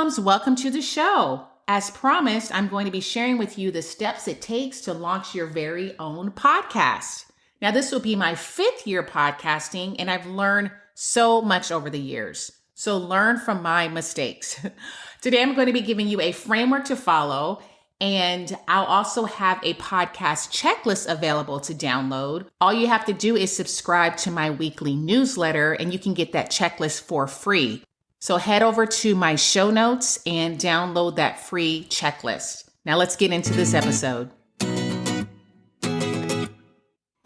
moms, welcome to the show. As promised, I'm going to be sharing with you the steps it takes to launch your very own podcast. Now, this will be my 5th year podcasting, and I've learned so much over the years. So learn from my mistakes. Today, I'm going to be giving you a framework to follow, and I'll also have a podcast checklist available to download. All you have to do is subscribe to my weekly newsletter, and you can get that checklist for free. So head over to my show notes and download that free checklist. Now let's get into this episode.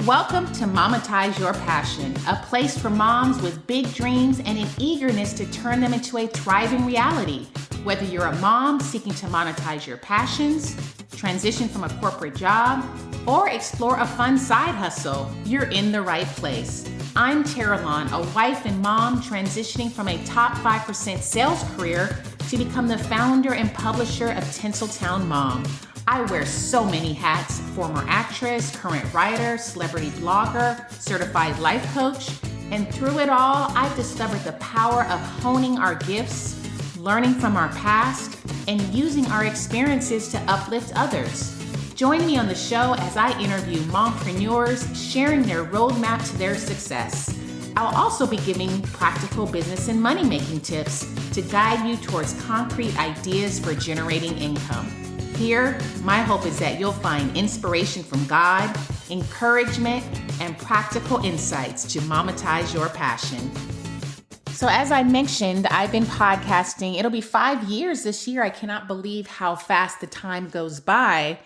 Welcome to Mometize Your Passion, a place for moms with big dreams and an eagerness to turn them into a thriving reality. Whether you're a mom seeking to monetize your passions, transition from a corporate job, or explore a fun side hustle, you're in the right place. I'm Terralon, a wife and mom transitioning from a top 5% sales career to become the founder and publisher of Tinseltown Mom. I wear so many hats: former actress, current writer, celebrity blogger, certified life coach, and through it all, I've discovered the power of honing our gifts, learning from our past, and using our experiences to uplift others. Join me on the show as I interview mompreneurs sharing their roadmap to their success. I'll also be giving practical business and money-making tips to guide you towards concrete ideas for generating income. Here, my hope is that you'll find inspiration from God, encouragement, and practical insights to mometize your passion. So as I mentioned, I've been podcasting. It'll be 5 years this year. I cannot believe how fast the time goes by.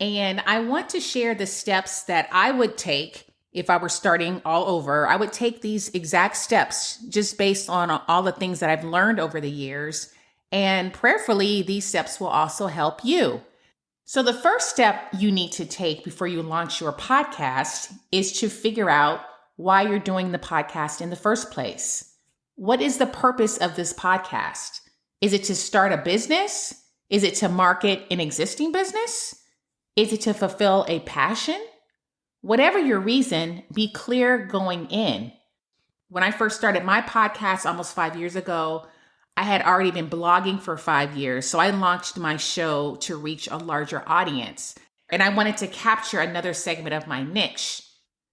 And I want to share the steps that I would take if I were starting all over. I would take these exact steps just based on all the things that I've learned over the years. And prayerfully, these steps will also help you. So the first step you need to take before you launch your podcast is to figure out why you're doing the podcast in the first place. What is the purpose of this podcast? Is it to start a business? Is it to market an existing business? Is it to fulfill a passion? Whatever your reason, be clear going in. When I first started my podcast almost 5 years ago, I had already been blogging for 5 years. So I launched my show to reach a larger audience. And I wanted to capture another segment of my niche.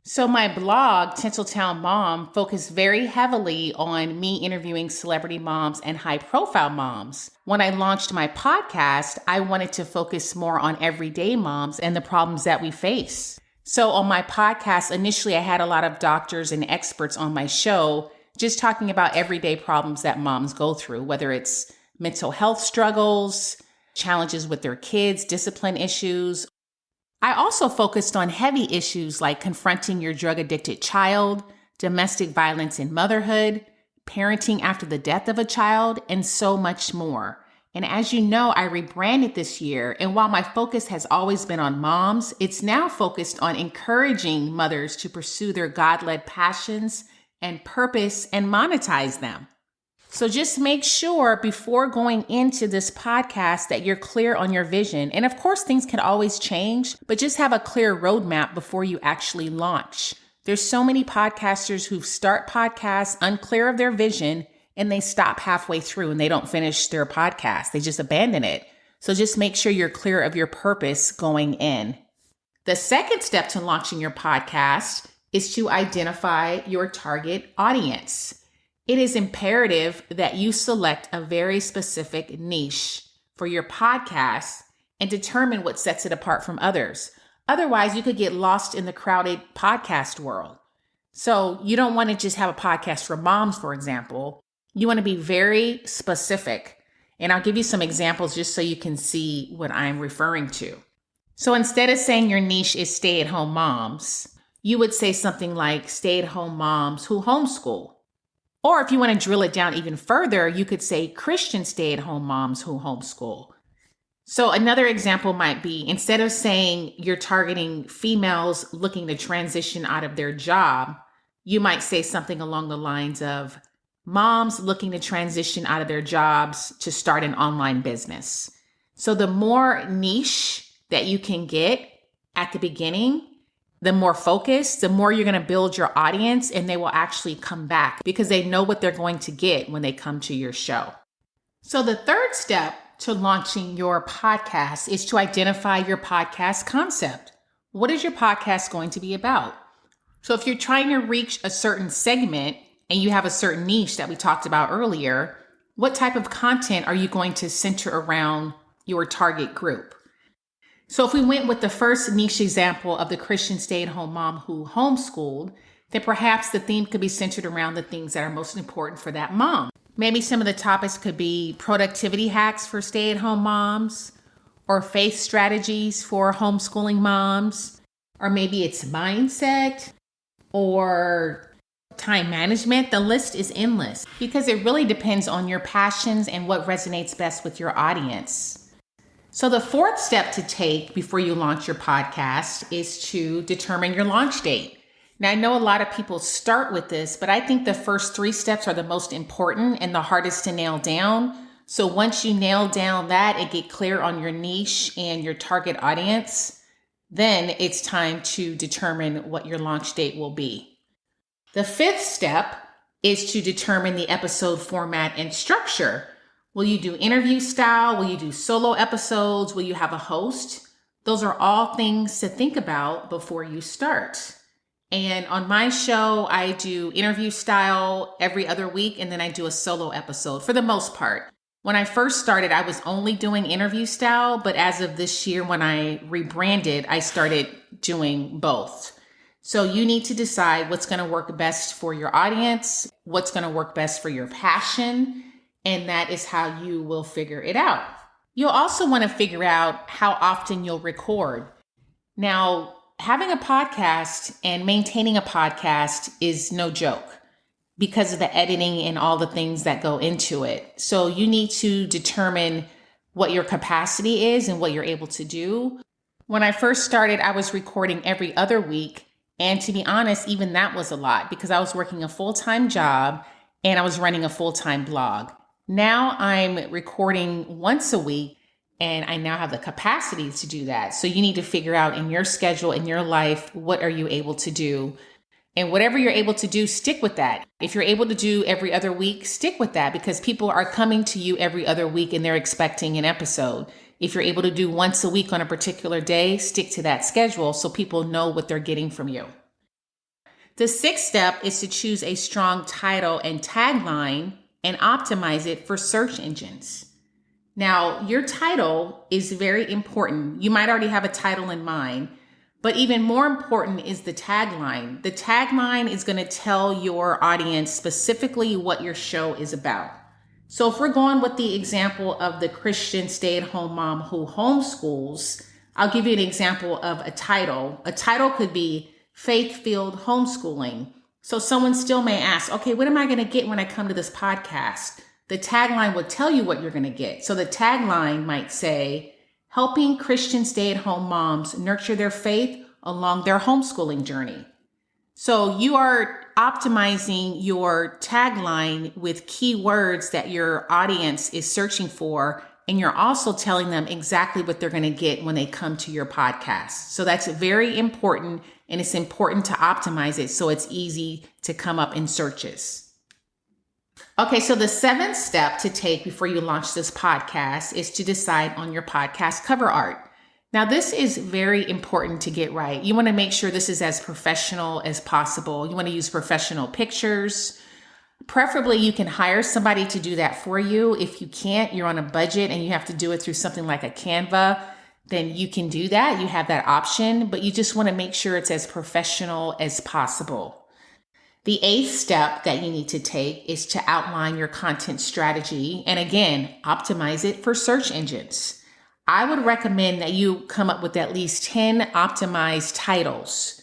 So my blog, Tinseltown Mom, focused very heavily on me interviewing celebrity moms and high-profile moms. When I launched my podcast, I wanted to focus more on everyday moms and the problems that we face. So on my podcast, initially, I had a lot of doctors and experts on my show just talking about everyday problems that moms go through, whether it's mental health struggles, challenges with their kids, discipline issues. I also focused on heavy issues like confronting your drug-addicted child, domestic violence in motherhood, parenting after the death of a child, and so much more. And as you know, I rebranded this year, and while my focus has always been on moms, it's now focused on encouraging mothers to pursue their God-led passions and purpose and monetize them. So just make sure before going into this podcast that you're clear on your vision. And of course, things can always change, but just have a clear roadmap before you actually launch. There's so many podcasters who start podcasts unclear of their vision and they stop halfway through and they don't finish their podcast. They just abandon it. So just make sure you're clear of your purpose going in. The second step to launching your podcast is to identify your target audience. It is imperative that you select a very specific niche for your podcast and determine what sets it apart from others. Otherwise, you could get lost in the crowded podcast world. So you don't want to just have a podcast for moms, for example. You want to be very specific. And I'll give you some examples just so you can see what I'm referring to. So instead of saying your niche is stay-at-home moms, you would say something like stay-at-home moms who homeschool. Or if you want to drill it down even further, you could say Christian stay-at-home moms who homeschool. So another example might be, instead of saying you're targeting females looking to transition out of their job, you might say something along the lines of moms looking to transition out of their jobs to start an online business. So the more niche that you can get at the beginning, the more focused, the more you're going to build your audience, and they will actually come back because they know what they're going to get when they come to your show. So the third step to launching your podcast is to identify your podcast concept. What is your podcast going to be about? So if you're trying to reach a certain segment and you have a certain niche that we talked about earlier, what type of content are you going to center around your target group? So if we went with the first niche example of the Christian stay-at-home mom who homeschooled, then perhaps the theme could be centered around the things that are most important for that mom. Maybe some of the topics could be productivity hacks for stay-at-home moms, or faith strategies for homeschooling moms, or maybe it's mindset or time management. The list is endless because it really depends on your passions and what resonates best with your audience. So the fourth step to take before you launch your podcast is to determine your launch date. Now, I know a lot of people start with this, but I think the first 3 steps are the most important and the hardest to nail down. So once you nail down that and get clear on your niche and your target audience, then it's time to determine what your launch date will be. The 5th step is to determine the episode format and structure. Will you do interview style? Will you do solo episodes? Will you have a host? Those are all things to think about before you start. And on my show, I do interview style every other week, and then I do a solo episode for the most part. When I first started, I was only doing interview style, but as of this year, when I rebranded, I started doing both. So you need to decide what's going to work best for your audience, what's going to work best for your passion, and that is how you will figure it out. You'll also want to figure out how often you'll record. Now, having a podcast and maintaining a podcast is no joke because of the editing and all the things that go into it. So you need to determine what your capacity is and what you're able to do. When I first started, I was recording every other week. And to be honest, even that was a lot because I was working a full-time job and I was running a full-time blog. Now I'm recording once a week and I now have the capacity to do that. So you need to figure out in your schedule, in your life, what are you able to do? And whatever you're able to do, stick with that. If you're able to do every other week, stick with that because people are coming to you every other week and they're expecting an episode. If you're able to do once a week on a particular day, stick to that schedule so people know what they're getting from you. The 6th step is to choose a strong title and tagline and optimize it for search engines. Now, your title is very important. You might already have a title in mind, but even more important is the tagline. The tagline is going to tell your audience specifically what your show is about. So if we're going with the example of the Christian stay-at-home mom who homeschools, I'll give you an example of a title. A title could be Faith-Filled Homeschooling. So someone still may ask, okay, what am I going to get when I come to this podcast? The tagline will tell you what you're going to get. So the tagline might say, helping Christian stay-at-home moms nurture their faith along their homeschooling journey. So you are optimizing your tagline with keywords that your audience is searching for, and you're also telling them exactly what they're going to get when they come to your podcast. So that's very important, and it's important to optimize it so it's easy to come up in searches. Okay, so the 7th step to take before you launch this podcast is to decide on your podcast cover art. Now, this is very important to get right. You want to make sure this is as professional as possible. You want to use professional pictures. Preferably, you can hire somebody to do that for you. If you can't, you're on a budget and you have to do it through something like a Canva, then you can do that. You have that option, but you just want to make sure it's as professional as possible. The 8th step that you need to take is to outline your content strategy and again, optimize it for search engines. I would recommend that you come up with at least 10 optimized titles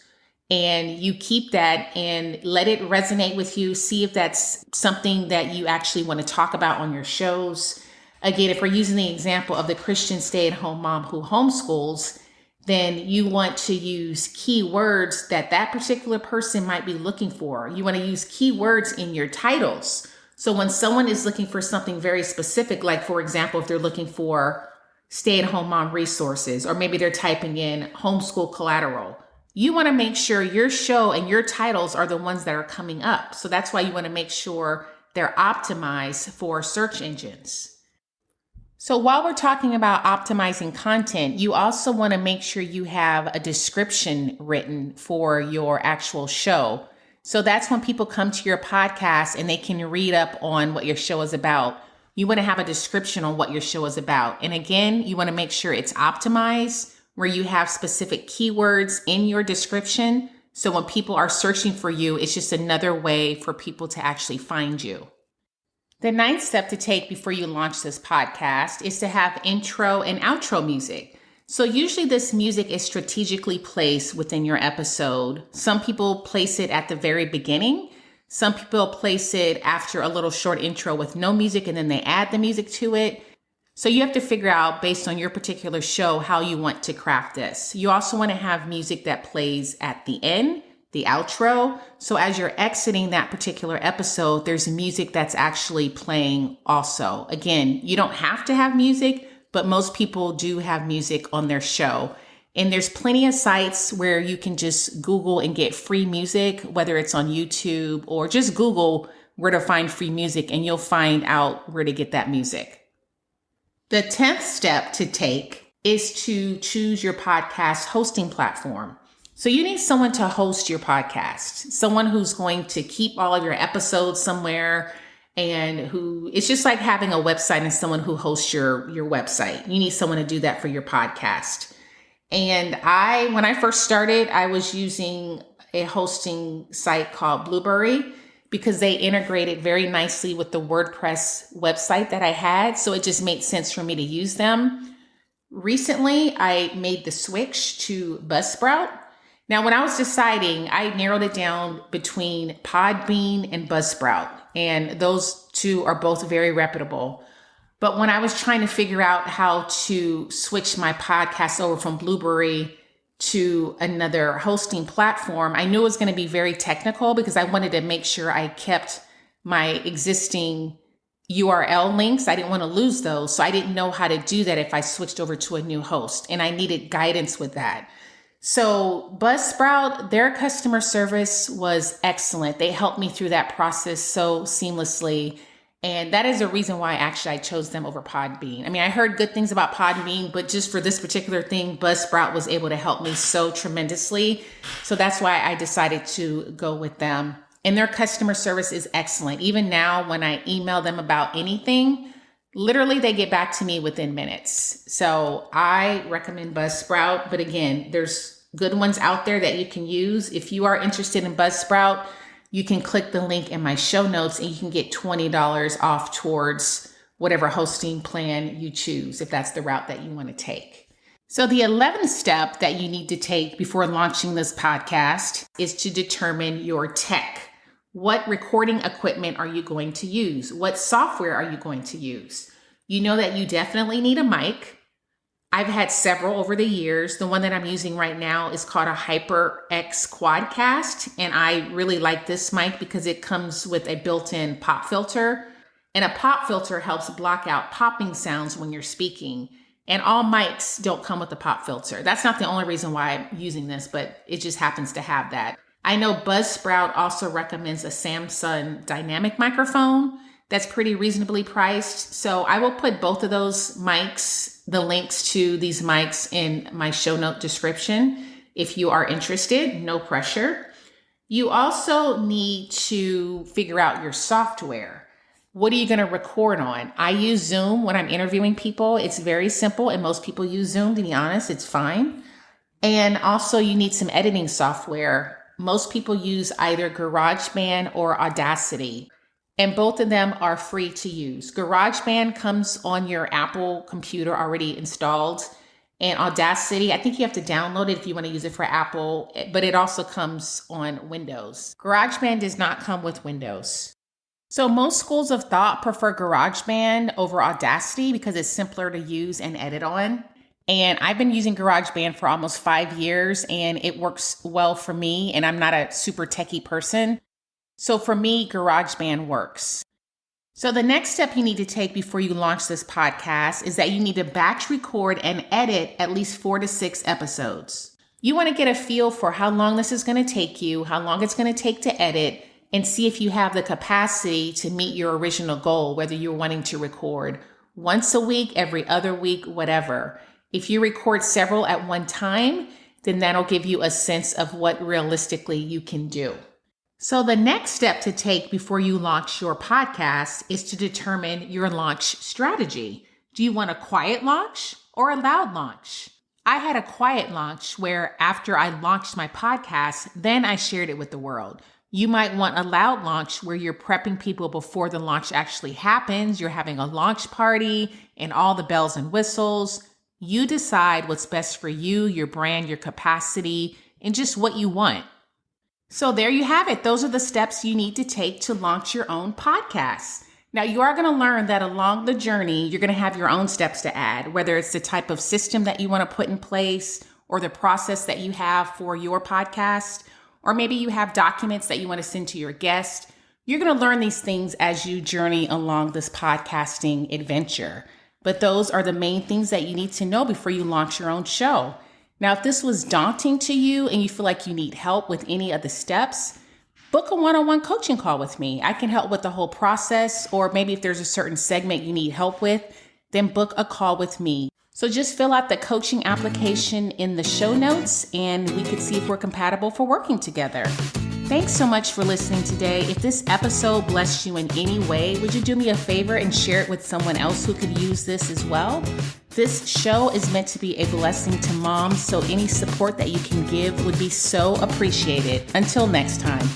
and you keep that and let it resonate with you. See if that's something that you actually want to talk about on your shows. Again, if we're using the example of the Christian stay-at-home mom who homeschools, then you want to use keywords that that particular person might be looking for. You want to use keywords in your titles. So when someone is looking for something very specific, like for example, if they're looking for stay-at-home mom resources, or maybe they're typing in homeschool collateral, you want to make sure your show and your titles are the ones that are coming up. So that's why you want to make sure they're optimized for search engines. So while we're talking about optimizing content, you also want to make sure you have a description written for your actual show. So that's when people come to your podcast and they can read up on what your show is about. You want to have a description on what your show is about. And again, you want to make sure it's optimized, where you have specific keywords in your description. So when people are searching for you, it's just another way for people to actually find you. The ninth step to take before you launch this podcast is to have intro and outro music. So usually this music is strategically placed within your episode. Some people place it at the very beginning. Some people place it after a little short intro with no music and then they add the music to it. So you have to figure out based on your particular show how you want to craft this. You also want to have music that plays at the end, the outro. So as you're exiting that particular episode, there's music that's actually playing also. Again, you don't have to have music, but most people do have music on their show. And there's plenty of sites where you can just Google and get free music, whether it's on YouTube or just Google where to find free music and you'll find out where to get that music. The 10th step to take is to choose your podcast hosting platform. So you need someone to host your podcast, someone who's going to keep all of your episodes somewhere and who it's just like having a website and someone who hosts your website. You need someone to do that for your podcast. And when I first started, I was using a hosting site called Blueberry because they integrated very nicely with the WordPress website that I had. So it just made sense for me to use them. Recently, I made the switch to Buzzsprout. Now, when I was deciding, I narrowed it down between Podbean and Buzzsprout, and those two are both very reputable. But when I was trying to figure out how to switch my podcast over from Blueberry to another hosting platform, I knew it was going to be very technical because I wanted to make sure I kept my existing URL links. I didn't want to lose those. So I didn't know how to do that if I switched over to a new host, and I needed guidance with that. So Buzzsprout, their customer service was excellent. They helped me through that process so seamlessly. And that is the reason why actually I chose them over Podbean. I mean, I heard good things about Podbean, but just for this particular thing, Buzzsprout was able to help me so tremendously. So that's why I decided to go with them. And their customer service is excellent. Even now, when I email them about anything, literally they get back to me within minutes. So I recommend Buzzsprout. But again, there's good ones out there that you can use. If you are interested in Buzzsprout, you can click the link in my show notes and you can get $20 off towards whatever hosting plan you choose, if that's the route that you want to take. So the 11th step that you need to take before launching this podcast is to determine your tech. What recording equipment are you going to use? What software are you going to use? You know that you definitely need a mic. I've had several over the years. The one that I'm using right now is called a HyperX Quadcast. And I really like this mic because it comes with a built-in pop filter. And a pop filter helps block out popping sounds when you're speaking. And all mics don't come with a pop filter. That's not the only reason why I'm using this, but it just happens to have that. I know Buzzsprout also recommends a Samsung dynamic microphone that's pretty reasonably priced. So I will put both of those mics, the links to these mics in my show note description if you are interested, no pressure. You also need to figure out your software. What are you going to record on? I use Zoom when I'm interviewing people. It's very simple and most people use Zoom, to be honest, it's fine. And also you need some editing software. Most people use either GarageBand or Audacity. And both of them are free to use. GarageBand comes on your Apple computer already installed. And Audacity, I think you have to download it if you want to use it for Apple, but it also comes on Windows. GarageBand does not come with Windows. So most schools of thought prefer GarageBand over Audacity because it's simpler to use and edit on. And I've been using GarageBand for almost 5 years and it works well for me. And I'm not a super techie person. So for me, GarageBand works. So the next step you need to take before you launch this podcast is that you need to batch record and edit at least 4 to 6 episodes. You want to get a feel for how long this is going to take you, how long it's going to take to edit, and see if you have the capacity to meet your original goal, whether you're wanting to record once a week, every other week, whatever. If you record several at one time, then that'll give you a sense of what realistically you can do. So the next step to take before you launch your podcast is to determine your launch strategy. Do you want a quiet launch or a loud launch? I had a quiet launch where after I launched my podcast, then I shared it with the world. You might want a loud launch where you're prepping people before the launch actually happens. You're having a launch party and all the bells and whistles. You decide what's best for you, your brand, your capacity, and just what you want. So there you have it. Those are the steps you need to take to launch your own podcast. Now, you are going to learn that along the journey, you're going to have your own steps to add, whether it's the type of system that you want to put in place or the process that you have for your podcast, or maybe you have documents that you want to send to your guest. You're going to learn these things as you journey along this podcasting adventure. But those are the main things that you need to know before you launch your own show. Now, if this was daunting to you and you feel like you need help with any of the steps, book a one-on-one coaching call with me. I can help with the whole process, or maybe if there's a certain segment you need help with, then book a call with me. So just fill out the coaching application in the show notes and we could see if we're compatible for working together. Thanks so much for listening today. If this episode blessed you in any way, would you do me a favor and share it with someone else who could use this as well? This show is meant to be a blessing to moms, so any support that you can give would be so appreciated. Until next time.